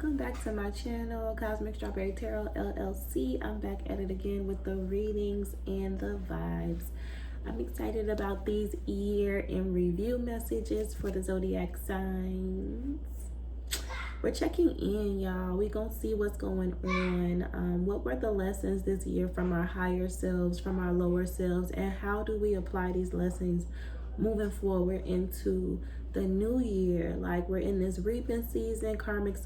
welcome back to my channel, Cosmic Strawberry Tarot LLC. I'm back at it again with the readings and the vibes. I'm excited about these year in review messages for the zodiac signs. We're checking in, y'all. We're gonna see what's going on. What were the lessons this year from our higher selves, from our lower selves, and how do we apply these lessons moving forward into the new year? Like, we're in this reaping season, karmic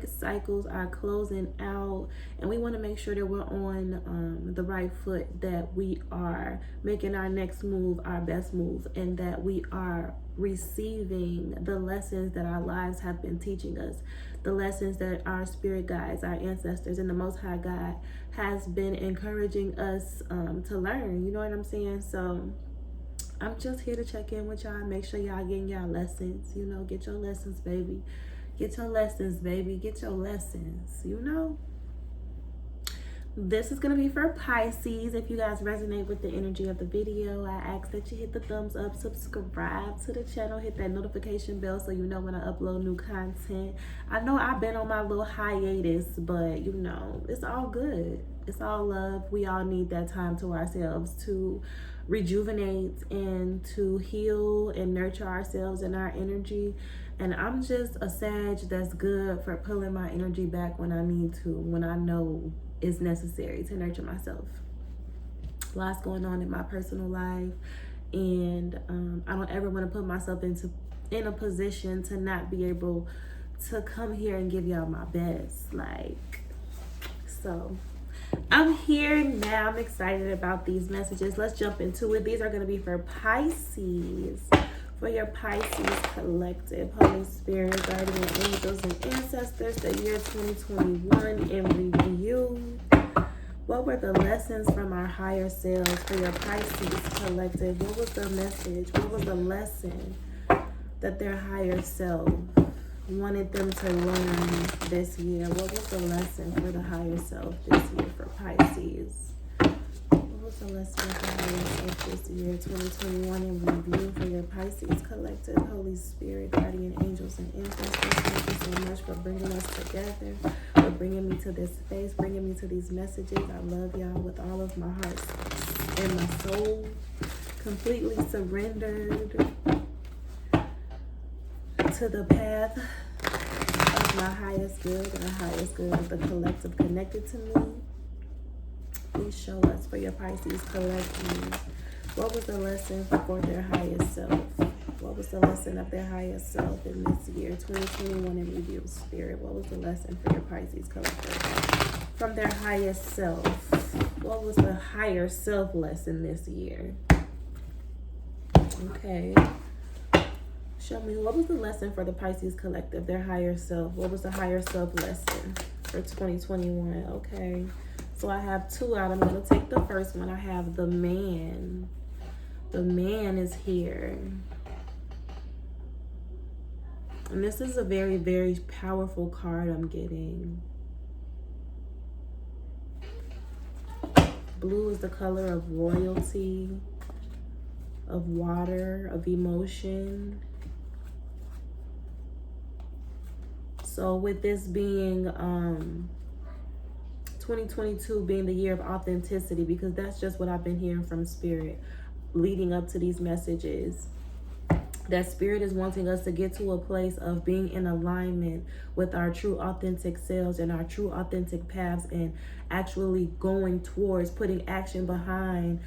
cycles are closing out, and we want to make sure that we're on the right foot, that we are making our next move our best move, and that we are receiving the lessons that our lives have been teaching us, the lessons that our spirit guides, our ancestors, and the Most High God has been encouraging us to learn. You know what I'm saying? So I'm just here to check in with y'all, make sure y'all getting y'all lessons. You know, get your lessons, baby. Get your lessons, baby. Get your lessons, you know. This is going to be for Pisces. If you guys resonate with the energy of the video, I ask that you hit the thumbs up, subscribe to the channel, hit that notification bell so you know when I upload new content. I know I've been on my little hiatus, but you know, it's all good. It's all love. We all need that time to ourselves to rejuvenate and to heal and nurture ourselves and our energy. And I'm just a Sag that's good for pulling my energy back when I need to, when I know it's necessary to nurture myself. Lots going on in my personal life, and I don't ever want to put myself in a position to not be able to come here and give y'all my best. So I'm here now. I'm excited about these messages. Let's jump into it. These are going to be for Pisces. For your Pisces collective, Holy Spirit, guardian angels, and ancestors, the year 2021 in review. What were the lessons from our higher selves for your Pisces collective? What was the message? What was the lesson that their higher self wanted them to learn this year? What was the lesson for the higher self this year for Pisces? What was the lesson of the higher self this year, 2021 in review for your Pisces collective? Holy Spirit, guardian angels, and ancestors, thank you so much for bringing us together, for bringing me to this space, bringing me to these messages. I love y'all with all of my heart and my soul, completely surrendered to the path of my highest good and the highest good of the collective connected to me. Please show us for your Pisces collective. What was the lesson for their highest self? What was the lesson of their highest self in this year, 2021 in review? Spirit, what was the lesson for your Pisces collective from their highest self? What was the higher self lesson this year? Okay. Show me, what was the lesson for the Pisces collective, their higher self? What was the higher self lesson for 2021? Okay. So I have two out. I'm going to take the first one. I have the man. The man is here. And this is a very, very powerful card I'm getting. Blue is the color of royalty, of water, of emotion. So with this being 2022 being the year of authenticity, because that's just what I've been hearing from Spirit leading up to these messages, that Spirit is wanting us to get to a place of being in alignment with our true authentic selves and our true authentic paths, and actually going towards putting action behind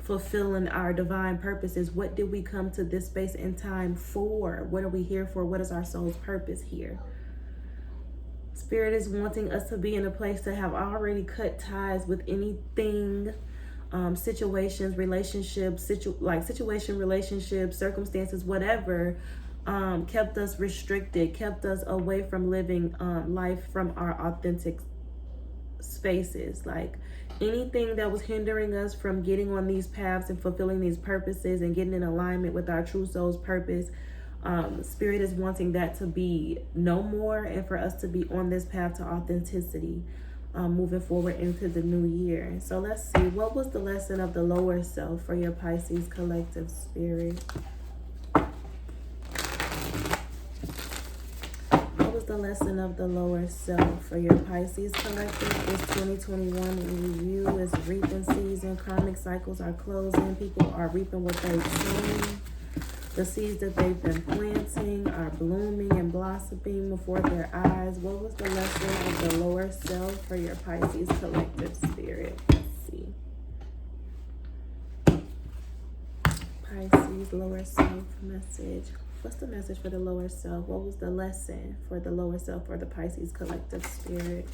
fulfilling our divine purposes. What did we come to this space and time for? What are we here for? What is our soul's purpose here? Spirit is wanting us to be in a place to have already cut ties with anything, situations, relationships, relationships, circumstances, whatever, kept us restricted, kept us away from living life from our authentic spaces. Like, anything that was hindering us from getting on these paths and fulfilling these purposes and getting in alignment with our true soul's purpose, Spirit is wanting that to be no more, and for us to be on this path to authenticity, moving forward into the new year. So let's see, what was the lesson of the lower self for your Pisces collective, Spirit? What was was the lesson of the lower self for your Pisces collective? It's 2021 in review. It's reaping season. Karmic cycles are closing. People are reaping what they've sown. The seeds that they've been planting are blooming and blossoming before their eyes. What was the lesson of the lower self for your Pisces collective spirit? Let's see. Pisces lower self message. What's the message for the lower self? What was the lesson for the lower self for the Pisces collective spirit?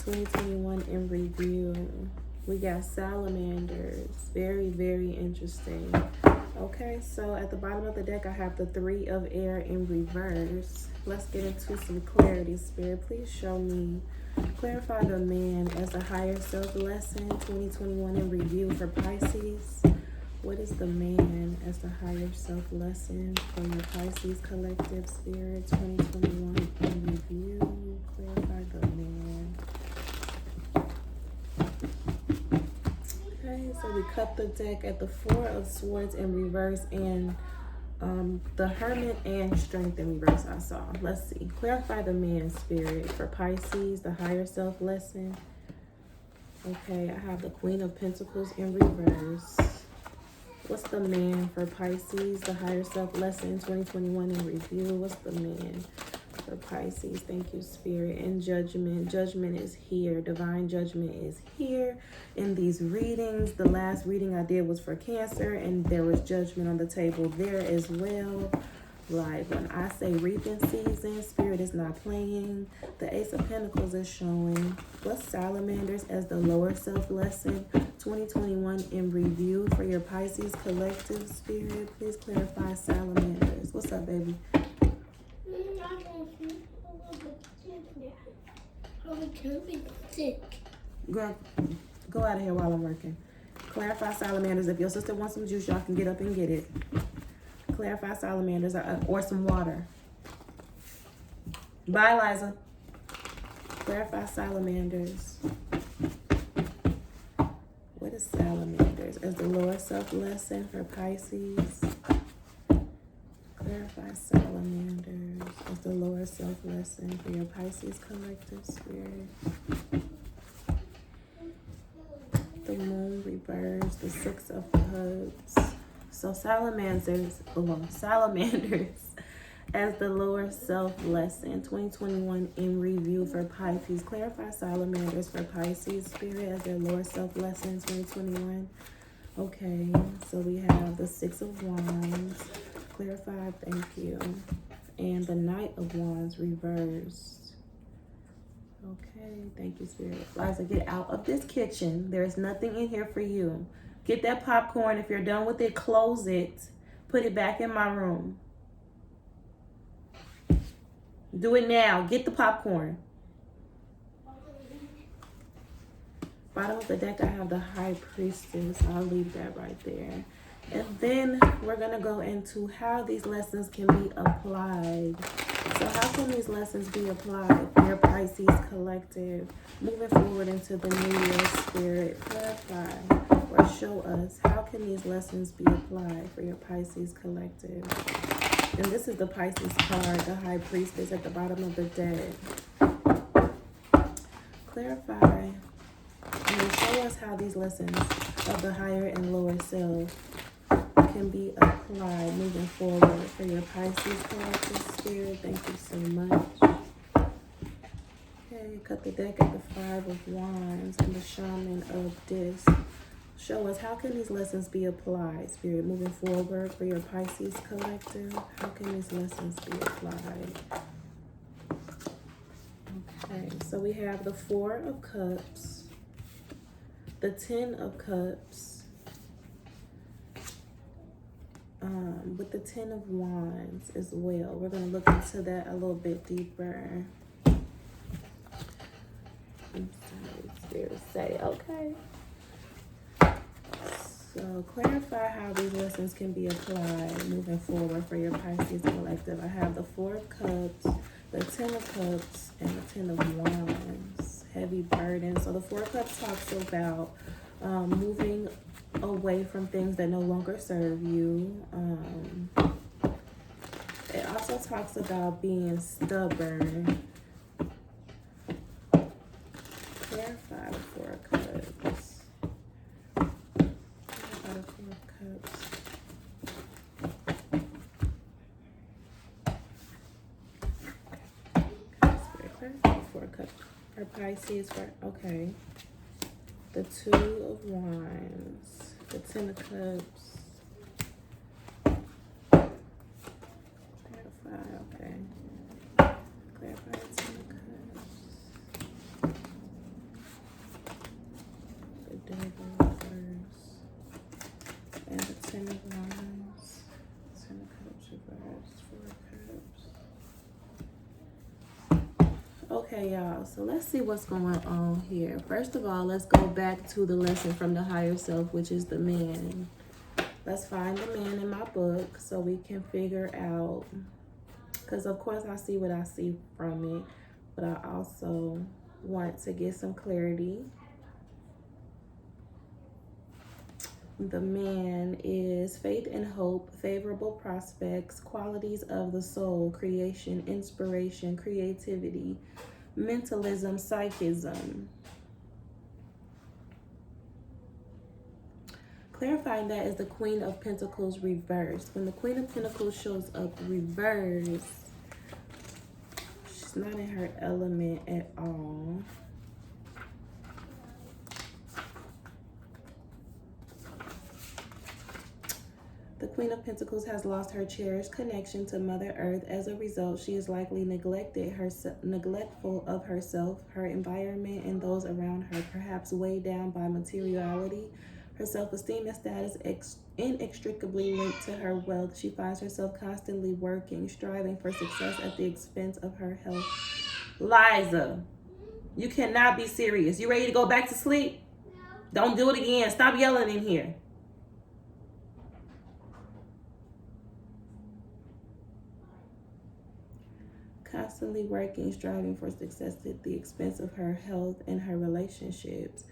2021 in review. We got salamanders. Very, very interesting. Okay, so at the bottom of the deck, I have the 3 of air in reverse. Let's get into some clarity, Spirit. Please show me. Clarify the man as the higher self lesson. 2021 in review for Pisces. What is the man as the higher self lesson for your Pisces collective spirit? 2021 in review. Clarify the man. Okay, so we cut the deck at the 4 of swords in reverse and the hermit and strength in reverse I saw. Let's see. Clarify the man spirit for Pisces, the higher self lesson. Okay, I have the Queen of Pentacles in reverse. What's the man for Pisces, the higher self lesson, 2021 in review? What's the man for Pisces? Thank you, Spirit. And judgment. Judgment is here. Divine judgment is here in these readings. The last reading I did was for Cancer, and there was judgment on the table there as well. Like when I say reaping season, Spirit is not playing. The Ace of Pentacles is showing. What's salamanders as the lower self lesson, 2021 in review for your Pisces collective spirit? Please clarify salamanders. What's up, baby? Girl, go out of here while I'm working. Clarify salamanders. If your sister wants some juice, y'all can get up and get it. Clarify salamanders or some water. Bye, Liza. Clarify salamanders. What is salamanders as the lower self lesson for Pisces? Clarify salamanders as the lower self lesson for your Pisces collective spirit. The moon reversed, the 6 of cups. So salamanders as the lower self lesson, 2021 in review for Pisces. Clarify salamanders for Pisces spirit as their lower self lesson, 2021. Okay, so we have the 6 of Wands. Clarify, thank you. And the Knight of Wands reversed. Okay, thank you, Spirit. Liza, get out of this kitchen. There's nothing in here for you. Get that popcorn. If you're done with it, close it. Put it back in my room. Do it now. Get the popcorn. Bottom of the deck, I have the High Priestess. I'll leave that right there. And then we're going to go into how these lessons can be applied. So how can these lessons be applied for your Pisces collective? Moving forward into the new year, Spirit, clarify or show us how can these lessons be applied for your Pisces collective. And this is the Pisces card, the High Priestess at the bottom of the deck. Clarify and show us how these lessons of the higher and lower self can be applied moving forward for your Pisces collective spirit. Thank you so much. Okay, cut the deck at the 5 of Wands and the Shaman of Disc. Show us how can these lessons be applied, Spirit, moving forward for your Pisces collective. How can these lessons be applied? Okay, so we have the 4 of Cups, the 10 of Cups, with the 10 of Wands as well. We're going to look into that a little bit deeper. I'm sorry, Spirit say, okay. So clarify how these lessons can be applied moving forward for your Pisces collective. I have the 4 of Cups, the 10 of Cups, and the 10 of Wands. Heavy burden. So the 4 of Cups talks about moving away from things that no longer serve you. It also also talks about being stubborn. Clarify the Four of Cups. Clarify the Four of Cups. Four of Cups. Or Pisces for, okay. The Two of Wands. The Ten of Cups. Clarify, okay. Clarify the Ten of Cups. The Devil reverse. And the Ten of Wands. Ten of Cups reverse. Four of Cups. Okay, y'all, so let's see what's going on here. First of all, let's go back to the lesson from the higher self, which is the man. Let's find the man in my book so we can figure out, because of course I see what I see from it, but I also want to get some clarity. The man is faith and hope, favorable prospects, qualities of the soul, creation, inspiration, creativity, mentalism, psychism. Clarifying that is the Queen of Pentacles reversed. When the Queen of Pentacles shows up reversed, she's not in her element at all. The Queen of Pentacles has lost her cherished connection to Mother Earth. As a result, she is likely neglectful of herself, her environment, and those around her, perhaps weighed down by materiality. Her self-esteem and status inextricably linked to her wealth. She finds herself constantly working, striving for success at the expense of her health. Liza, you cannot be serious. You ready to go back to sleep? Don't do it again. Stop yelling in here. Constantly working, striving for success at the expense of her health and her relationships.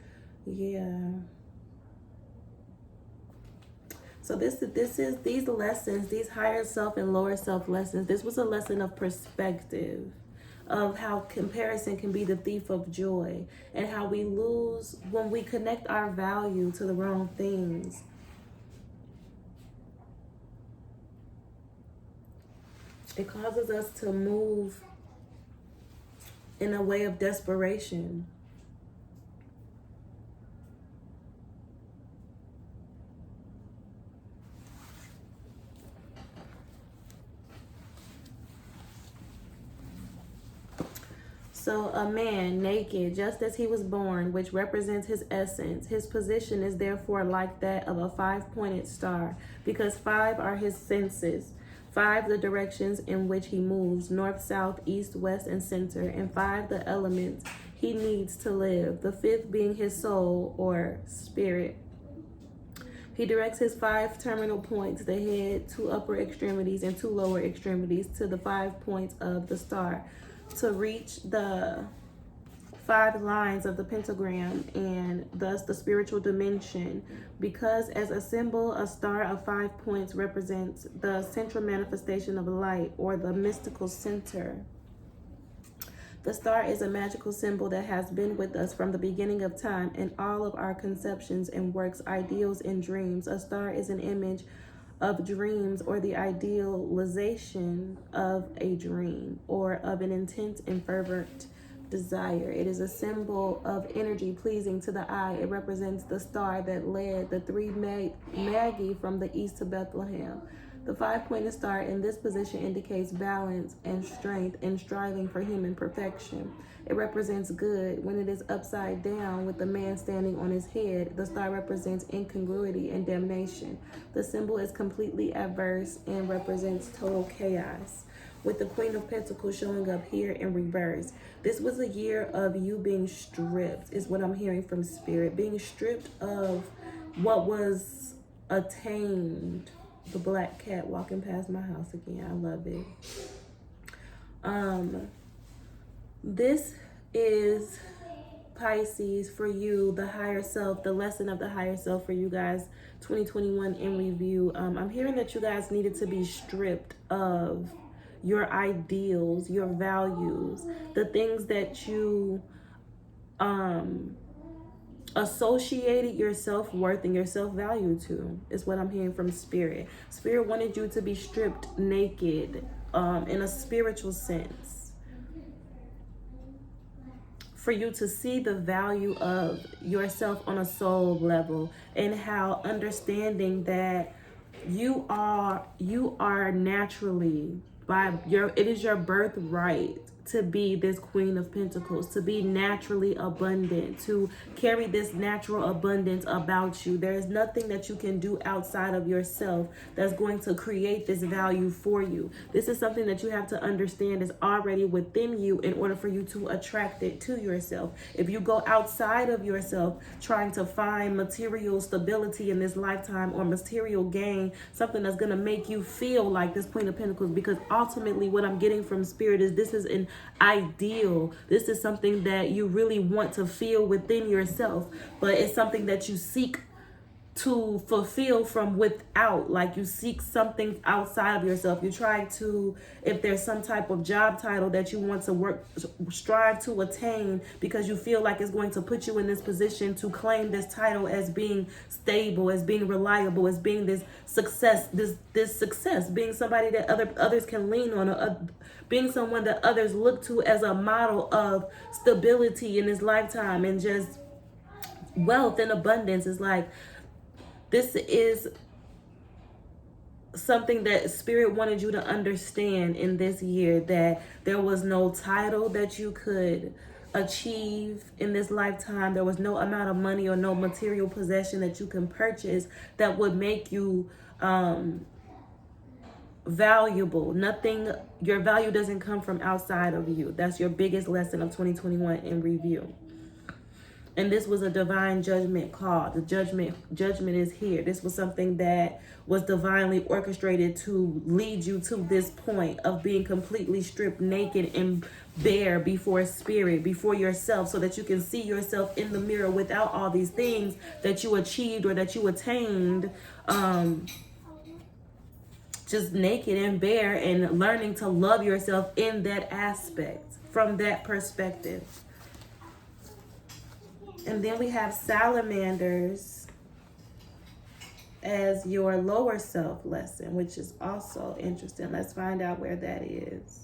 Yeah. So this is these lessons, these higher self and lower self lessons. This was a lesson of perspective, of how comparison can be the thief of joy, and how we lose when we connect our value to the wrong things. It causes us to move in a way of desperation. So a man naked, just as he was born, which represents his essence. His position is therefore like that of a five-pointed star, because five are his senses. 5, the directions in which he moves, north, south, east, west, and center. And 5, the elements he needs to live. The 5th being his soul or spirit. He directs his 5 terminal points, the head, 2 upper extremities, and 2 lower extremities, to the 5 points of the star, to reach the 5 lines of the pentagram, and thus the spiritual dimension, because as a symbol, a star of 5 points represents the central manifestation of light, or the mystical center. The star is a magical symbol that has been with us from the beginning of time in all of our conceptions and works, ideals, and dreams. A star is an image of dreams, or the idealization of a dream, or of an intense and fervent desire. It is a symbol of energy pleasing to the eye. It represents the star that led the 3 Magi from the east to Bethlehem. The 5-pointed star in this position indicates balance and strength in striving for human perfection. It represents good. When it is upside down with the man standing on his head, the star represents incongruity and damnation. The symbol is completely adverse and represents total chaos, with the Queen of Pentacles showing up here in reverse. This was a year of you being stripped, is what I'm hearing from Spirit. Being stripped of what was attained. The black cat walking past my house again. I love it. This is Pisces for you, the higher self, the lesson of the higher self for you guys, 2021 in review. I'm hearing that you guys needed to be stripped of your ideals, your values, the things that you associated your self-worth and your self-value to, is what I'm hearing from Spirit. Spirit wanted you to be stripped naked in a spiritual sense, for you to see the value of yourself on a soul level, and how understanding that you are naturally, it is your birthright to be this Queen of Pentacles, to be naturally abundant, to carry this natural abundance about you. There is nothing that you can do outside of yourself that's going to create this value for you. This is something that you have to understand is already within you in order for you to attract it to yourself. If you go outside of yourself trying to find material stability in this lifetime, or material gain, something that's going to make you feel like this Queen of Pentacles, because ultimately what I'm getting from Spirit is this is an ideal. This is something that you really want to feel within yourself, but it's something that you seek to fulfill from without. Like, you seek something outside of yourself. You try to, if there's some type of job title that you want to strive to attain, because you feel like it's going to put you in this position to claim this title as being stable, as being reliable, as being this success, this success, being somebody that others can lean on, or being someone that others look to as a model of stability in this lifetime and just wealth and abundance. Is like, this is something that Spirit wanted you to understand in this year, that there was no title that you could achieve in this lifetime. There was no amount of money or no material possession that you can purchase that would make you valuable. Nothing, your value doesn't come from outside of you. That's your biggest lesson of 2021 in review. And this was a divine judgment call. The judgment is here. This was something that was divinely orchestrated to lead you to this point of being completely stripped naked and bare before Spirit, before yourself, so that you can see yourself in the mirror without all these things that you achieved or that you attained. Just naked and bare, and learning to love yourself in that aspect, from that perspective. And then we have salamanders as your lower self lesson, which is also interesting. Let's find out where that is.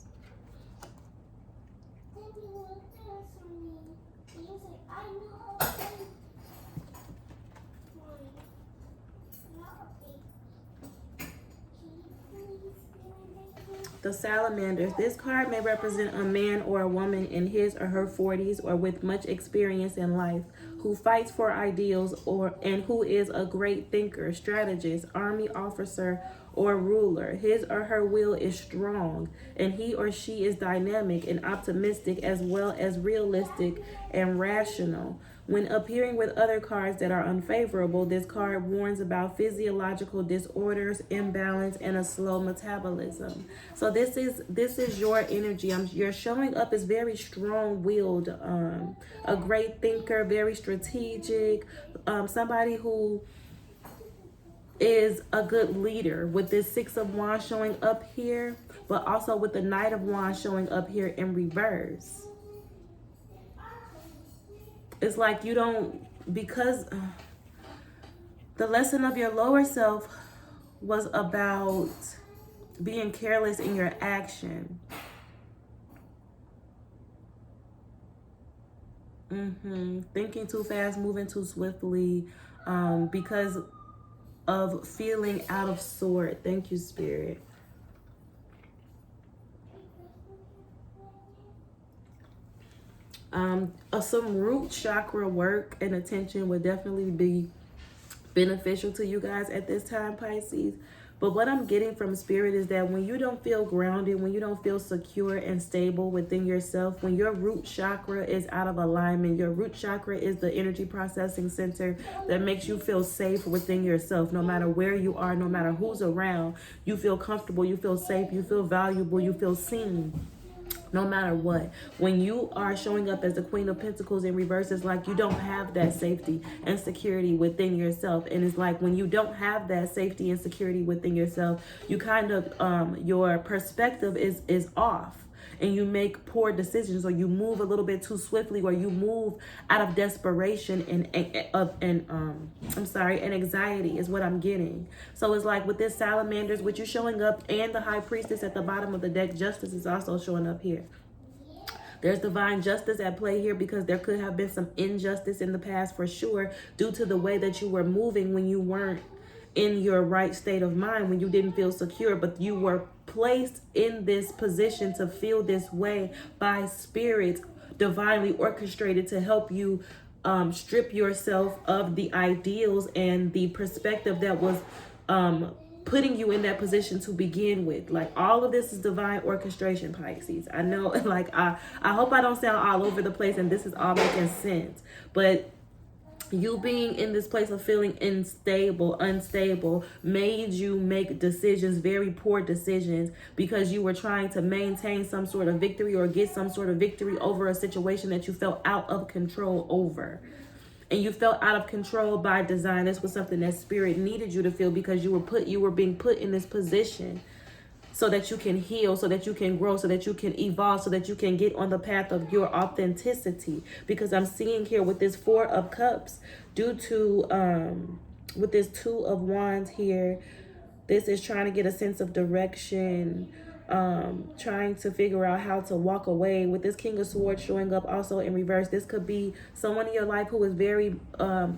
The salamanders. This card may represent a man or a woman in his or her 40s, or with much experience in life, who fights for ideals, and who is a great thinker, strategist, army officer, or ruler. His or her will is strong, and he or she is dynamic and optimistic, as well as realistic and rational. When appearing with other cards that are unfavorable, this card warns about physiological disorders, imbalance, and a slow metabolism. So this is your energy. You're showing up as very strong-willed, a great thinker, very strategic, somebody who is a good leader, with this Six of Wands showing up here, but also with the Knight of Wands showing up here in reverse. It's like you don't, because the lesson of your lower self was about being careless in your action. Thinking too fast, moving too swiftly, because of feeling out of sort. Thank you, Spirit. Some root chakra work and attention would definitely be beneficial to you guys at this time, Pisces. But what I'm getting from Spirit is that when you don't feel grounded, when you don't feel secure and stable within yourself, when your root chakra is out of alignment, your root chakra is the energy processing center that makes you feel safe within yourself. No matter where you are, no matter who's around, you feel comfortable, you feel safe, you feel valuable, you feel seen. No matter what, when you are showing up as the Queen of Pentacles in reverse, it's like you don't have that safety and security within yourself. And it's like when you don't have that safety and security within yourself, you kind of your perspective is off, and you make poor decisions, or you move a little bit too swiftly, or you move out of desperation and anxiety is what I'm getting. So it's like with this salamanders, with you showing up, and the high priestess at the bottom of the deck, justice is also showing up here. There's divine justice at play here, because there could have been some injustice in the past for sure, due to the way that you were moving when you weren't in your right state of mind, when you didn't feel secure, but you were placed in this position to feel this way by spirits divinely orchestrated to help you strip yourself of the ideals and the perspective that was putting you in that position to begin with. Like, all of this is divine orchestration, Pisces. I know, like, I hope I don't sound all over the place and this is all making sense, but you being in this place of feeling unstable, made you make decisions, very poor decisions, because you were trying to maintain some sort of victory or get some sort of victory over a situation that you felt out of control over. And you felt out of control by design. This was something that spirit needed you to feel, because you were being put in this position so that you can heal, so that you can grow, so that you can evolve, so that you can get on the path of your authenticity. Because I'm seeing here with this Four of Cups, due to with this Two of Wands here, this is trying to get a sense of direction, trying to figure out how to walk away. With this King of Swords showing up also in reverse, this could be someone in your life who is very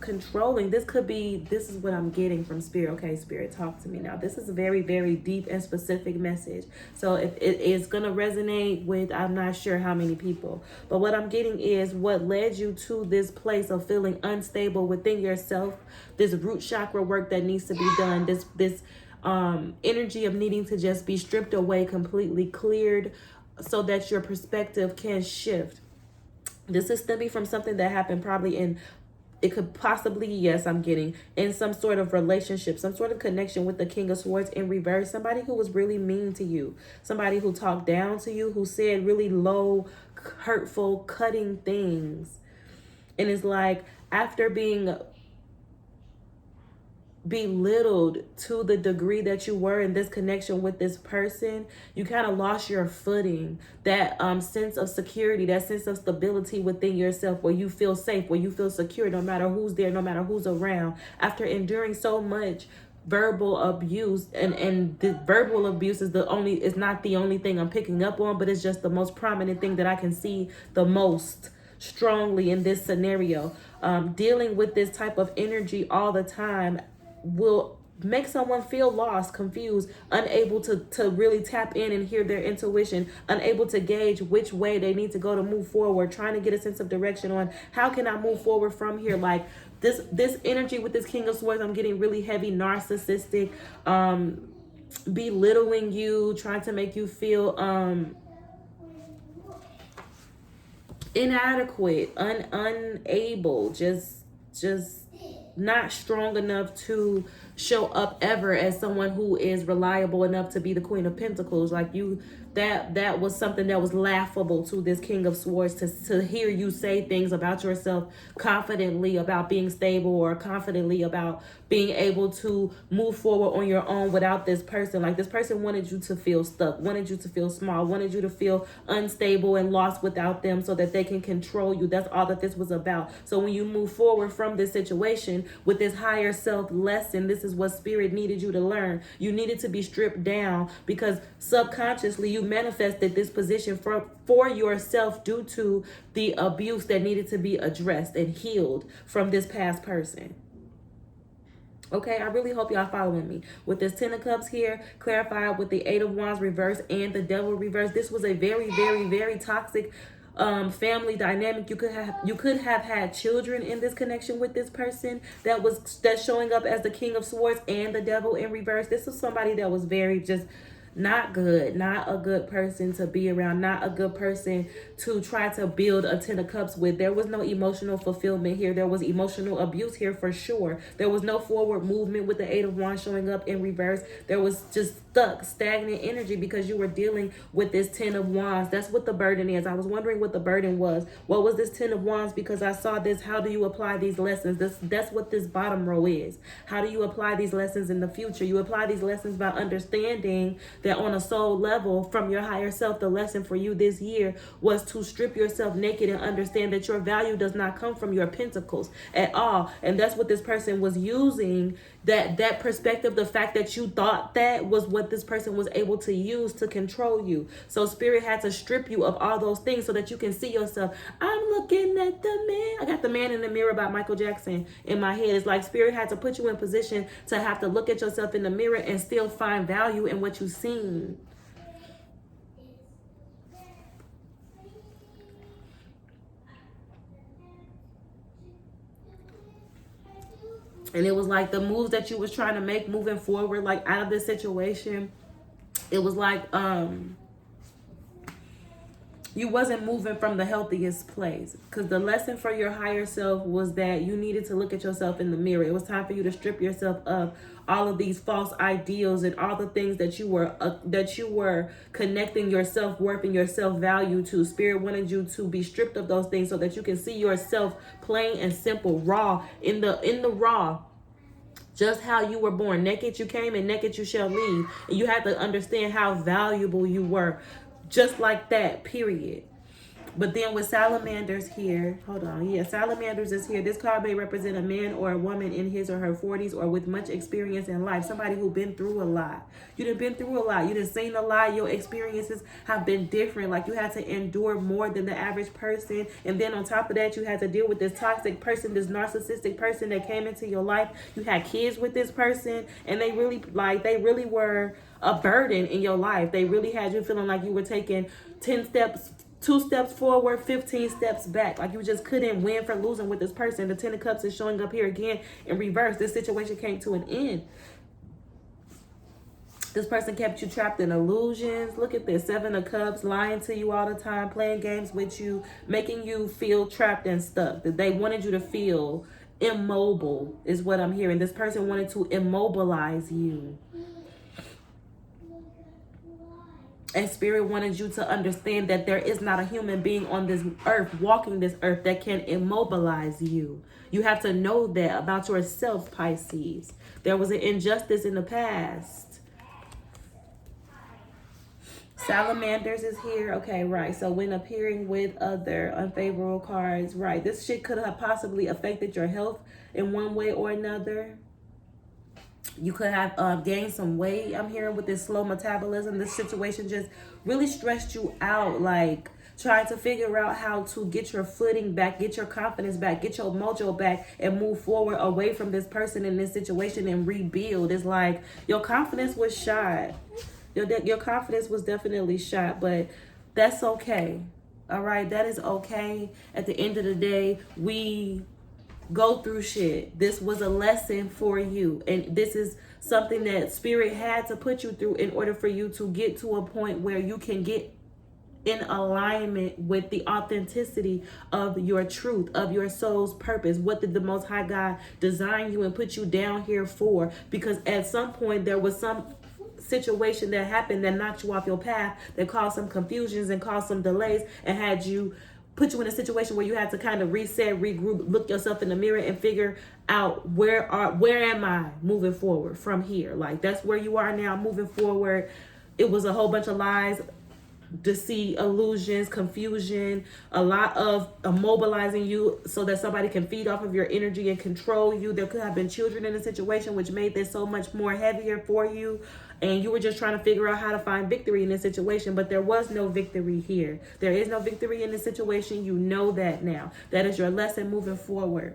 controlling. This is what I'm getting from Spirit. Okay, Spirit, talk to me now. This is a very, very deep and specific message. So if it is going to resonate with, I'm not sure how many people, but what I'm getting is what led you to this place of feeling unstable within yourself, this root chakra work that needs to be done, this energy of needing to just be stripped away, completely cleared, so that your perspective can shift. This is stemming from something that happened probably it could possibly, yes, I'm getting, in some sort of relationship, some sort of connection with the King of Swords in reverse. Somebody who was really mean to you, somebody who talked down to you, who said really low, hurtful, cutting things. And it's like, after being belittled to the degree that you were in this connection with this person, you kind of lost your footing, that sense of security, that sense of stability within yourself, where you feel safe, where you feel secure, no matter who's there, no matter who's around. After enduring so much verbal abuse, and the verbal abuse is not the only thing I'm picking up on, but it's just the most prominent thing that I can see the most strongly in this scenario. Dealing with this type of energy all the time will make someone feel lost, confused, unable to really tap in and hear their intuition, unable to gauge which way they need to go to move forward, trying to get a sense of direction on how can I move forward from here. Like this energy with this King of Swords, I'm getting really heavy, narcissistic, belittling you, trying to make you feel inadequate, unable, just not strong enough to show up ever as someone who is reliable enough to be the Queen of Pentacles. Like that was something that was laughable to this King of Swords, to hear you say things about yourself confidently, about being stable, or confidently about being able to move forward on your own without this person. Like, this person wanted you to feel stuck, wanted you to feel small, wanted you to feel unstable and lost without them, so that they can control you. That's all that this was about. So when you move forward from this situation with this higher self lesson, this is what Spirit needed you to learn. You needed to be stripped down, because subconsciously you manifested this position for yourself due to the abuse that needed to be addressed and healed from this past person. Okay, I really hope y'all following me. With this Ten of Cups here, clarified with the Eight of Wands reverse and the Devil reverse, this was a very, very, very toxic family dynamic. You could have had children in this connection with this person that's showing up as the King of Swords and the Devil in reverse. This was somebody that was very just not good, not a good person to be around, not a good person to try to build a Ten of Cups with. There was no emotional fulfillment here. There was emotional abuse here for sure. There was no forward movement with the Eight of Wands showing up in reverse. There was just stuck, stagnant energy because you were dealing with this 10 of Wands. That's what the burden is. I was wondering what the burden was. What was this 10 of Wands? Because I saw this. How do you apply these lessons? That's what this bottom row is. How do you apply these lessons in the future? You apply these lessons by understanding that on a soul level from your higher self, the lesson for you this year was to strip yourself naked and understand that your value does not come from your pentacles at all. And that's what this person was using, that perspective, the fact that you thought that was what this person was able to use to control you. So spirit had to strip you of all those things so that you can see yourself. I'm looking at the man. I got The Man in the Mirror by Michael Jackson in my head. It's like spirit had to put you in position to have to look at yourself in the mirror and still find value in what you've seen. And it was like the moves that you was trying to make moving forward, like out of this situation, it was like you wasn't moving from the healthiest place. Because the lesson for your higher self was that you needed to look at yourself in the mirror. It was time for you to strip yourself of all of these false ideals and all the things that you were connecting your self-worth and your self-value to. Spirit wanted you to be stripped of those things so that you can see yourself plain and simple, raw, in the raw. Just how you were born. Naked you came and naked you shall leave. And you had to understand how valuable you were. Just like that, period. But then with salamanders here, hold on. Yeah, salamanders is here. This card may represent a man or a woman in his or her 40s or with much experience in life. Somebody who's been through a lot. You done been through a lot. You done seen a lot. Your experiences have been different. Like you had to endure more than the average person. And then on top of that, you had to deal with this toxic person, this narcissistic person that came into your life. You had kids with this person. And they really were a burden in your life. They really had you feeling like you were taking 10 steps, 2 steps forward, 15 steps back. Like you just couldn't win for losing with this person. The 10 of Cups is showing up here again in reverse. This situation came to an end. This person kept you trapped in illusions. Look at this. 7 of Cups, lying to you all the time, playing games with you, making you feel trapped and stuck. That they wanted you to feel immobile is what I'm hearing. This person wanted to immobilize you. And spirit wanted you to understand that there is not a human being on this earth, walking this earth, that can immobilize you. You have to know that about yourself, Pisces. There was an injustice in the past. Salamanders is here. Okay, right. So when appearing with other unfavorable cards, right. This shit could have possibly affected your health in one way or another. You could have gained some weight. I'm hearing with this slow metabolism. This situation just really stressed you out. Like trying to figure out how to get your footing back, get your confidence back, get your mojo back, and move forward away from this person in this situation and rebuild. It's like your confidence was shot. Your confidence was definitely shot, but that's okay. All right, that is okay. At the end of the day, we go through shit. This was a lesson for you, and this is something that spirit had to put you through in order for you to get to a point where you can get in alignment with the authenticity of your truth, of your soul's purpose. What did the Most High God design you and put you down here for? Because at some point there was some situation that happened that knocked you off your path, that caused some confusions and caused some delays, and had you put you in a situation where you had to kind of reset, regroup, look yourself in the mirror and figure out where am I moving forward from here. Like that's where you are now, moving forward. It was a whole bunch of lies, deceit, illusions, confusion, a lot of immobilizing you so that somebody can feed off of your energy and control you. There could have been children in the situation, which made this so much more heavier for you. And you were just trying to figure out how to find victory in this situation, but there was no victory here. There is no victory in this situation. You know that now. That is your lesson moving forward.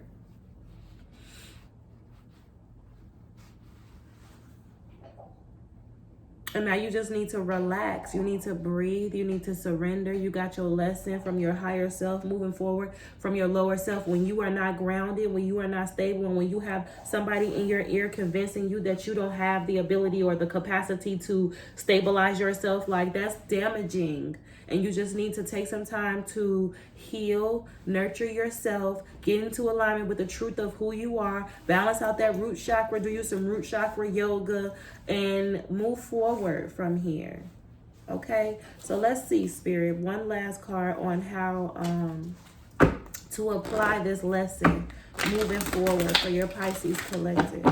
And now you just need to relax. You need to breathe. You need to surrender. You got your lesson from your higher self moving forward from your lower self. When you are not grounded, when you are not stable, and when you have somebody in your ear convincing you that you don't have the ability or the capacity to stabilize yourself, like that's damaging. And you just need to take some time to heal, nurture yourself, get into alignment with the truth of who you are, balance out that root chakra, do you some root chakra yoga, and move forward from here. Okay, so let's see, Spirit, one last card on how to apply this lesson moving forward for your Pisces collective.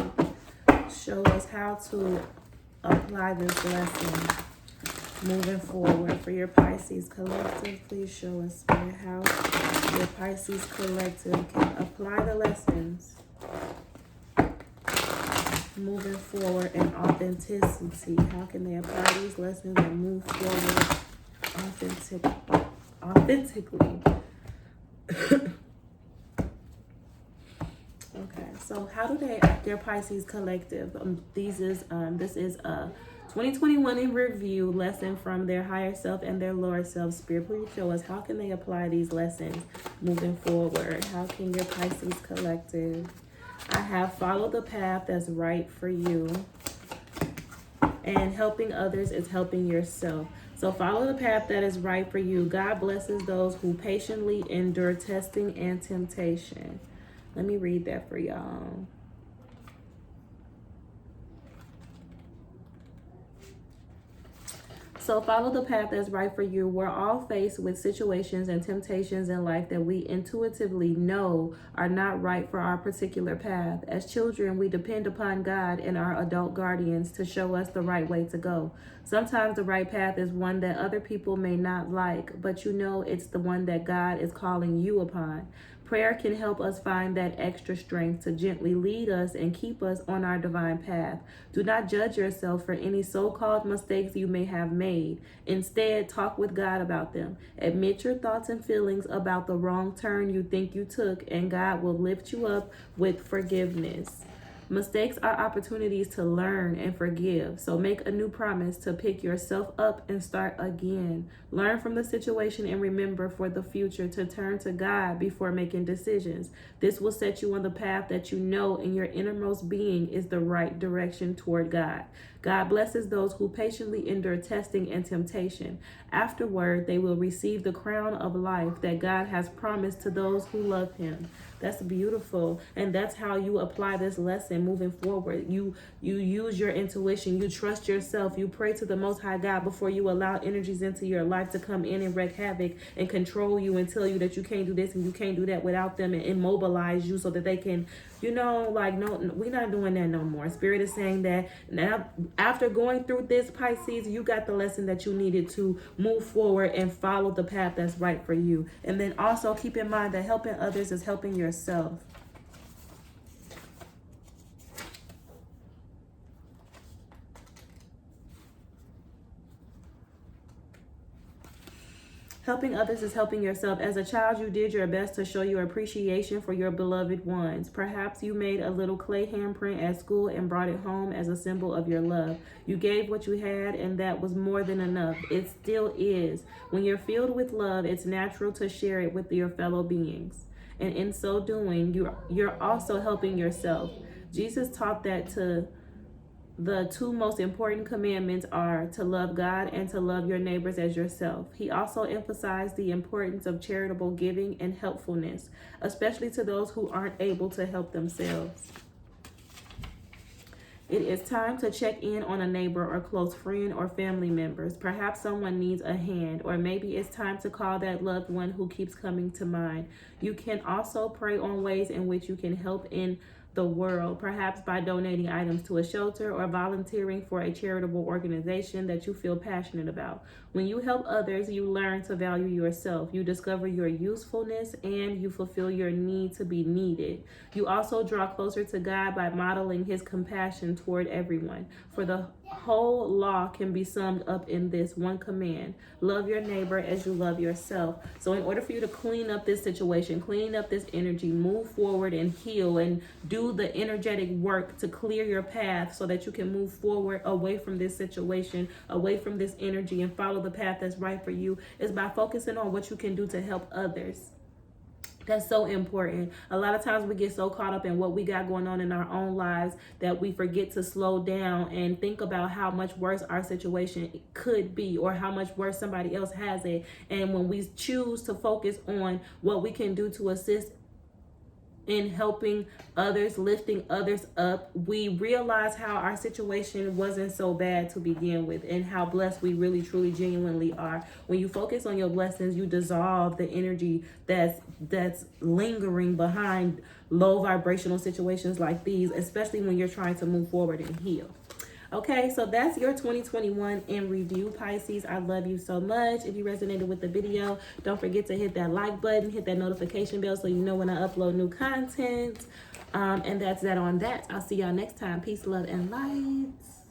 Show us how to apply this lesson moving forward for your Pisces collective. Please show us, Spirit, how your Pisces collective can apply the lessons moving forward in authenticity. How can they apply these lessons and move forward authentically? Okay, so how do their Pisces collective, this is a 2021 in review lesson from their higher self and their lower self. Spirit, please show us, how can they apply these lessons moving forward? How can your Pisces collective, I have followed the path that's right for you, and helping others is helping yourself. So follow the path that is right for you. God blesses those who patiently endure testing and temptation. Let me read that for y'all. So follow the path that's right for you. We're all faced with situations and temptations in life that we intuitively know are not right for our particular path. As children, we depend upon God and our adult guardians to show us the right way to go. Sometimes the right path is one that other people may not like, but you know it's the one that God is calling you upon. Prayer can help us find that extra strength to gently lead us and keep us on our divine path. Do not judge yourself for any so-called mistakes you may have made. Instead, talk with God about them. Admit your thoughts and feelings about the wrong turn you think you took, and God will lift you up with forgiveness. Mistakes are opportunities to learn and forgive. So make a new promise to pick yourself up and start again. Learn from the situation and remember for the future to turn to God before making decisions. This will set you on the path that you know in your innermost being is the right direction toward God. God blesses those who patiently endure testing and temptation. Afterward, they will receive the crown of life that God has promised to those who love him. That's beautiful. And that's how you apply this lesson moving forward. You use your intuition. You trust yourself. You pray to the Most High God before you allow energies into your life to come in and wreak havoc and control you and tell you that you can't do this and you can't do that without them, and immobilize you so that they can, no, we're not doing that no more. Spirit is saying that now, after going through this, Pisces, you got the lesson that you needed to move forward and follow the path that's right for you. And then also keep in mind that helping others is helping yourself. Helping others is helping yourself. As a child, you did your best to show your appreciation for your beloved ones. Perhaps you made a little clay handprint at school and brought it home as a symbol of your love. You gave what you had, and that was more than enough. It still is. When you're filled with love, it's natural to share it with your fellow beings. And in so doing, you're also helping yourself. Jesus taught that the two most important commandments are to love God and to love your neighbors as yourself. He also emphasized the importance of charitable giving and helpfulness, especially to those who aren't able to help themselves. It is time to check in on a neighbor or close friend or family members. Perhaps someone needs a hand, or maybe it's time to call that loved one who keeps coming to mind. You can also pray on ways in which you can help in the world, perhaps by donating items to a shelter or volunteering for a charitable organization that you feel passionate about. When you help others, you learn to value yourself. You discover your usefulness and you fulfill your need to be needed. You also draw closer to God by modeling his compassion toward everyone. For the whole law can be summed up in this one command: love your neighbor as you love yourself. So in order for you to clean up this situation, clean up this energy, move forward and heal and do the energetic work to clear your path so that you can move forward away from this situation, away from this energy, and follow the path that's right for you, is by focusing on what you can do to help others. That's so important. A lot of times we get so caught up in what we got going on in our own lives that we forget to slow down and think about how much worse our situation could be, or how much worse somebody else has it. And when we choose to focus on what we can do to assist in helping others, lifting others up. We realize how our situation wasn't so bad to begin with and how blessed we really, truly, genuinely are. When you focus on your blessings, you dissolve the energy that's lingering behind low vibrational situations like these, especially when you're trying to move forward and heal. Okay, so that's your 2021 in review, Pisces. I love you so much. If you resonated with the video, don't forget to hit that like button, hit that notification bell so you know when I upload new content. And that's that on that. I'll see y'all next time. Peace, love, and light.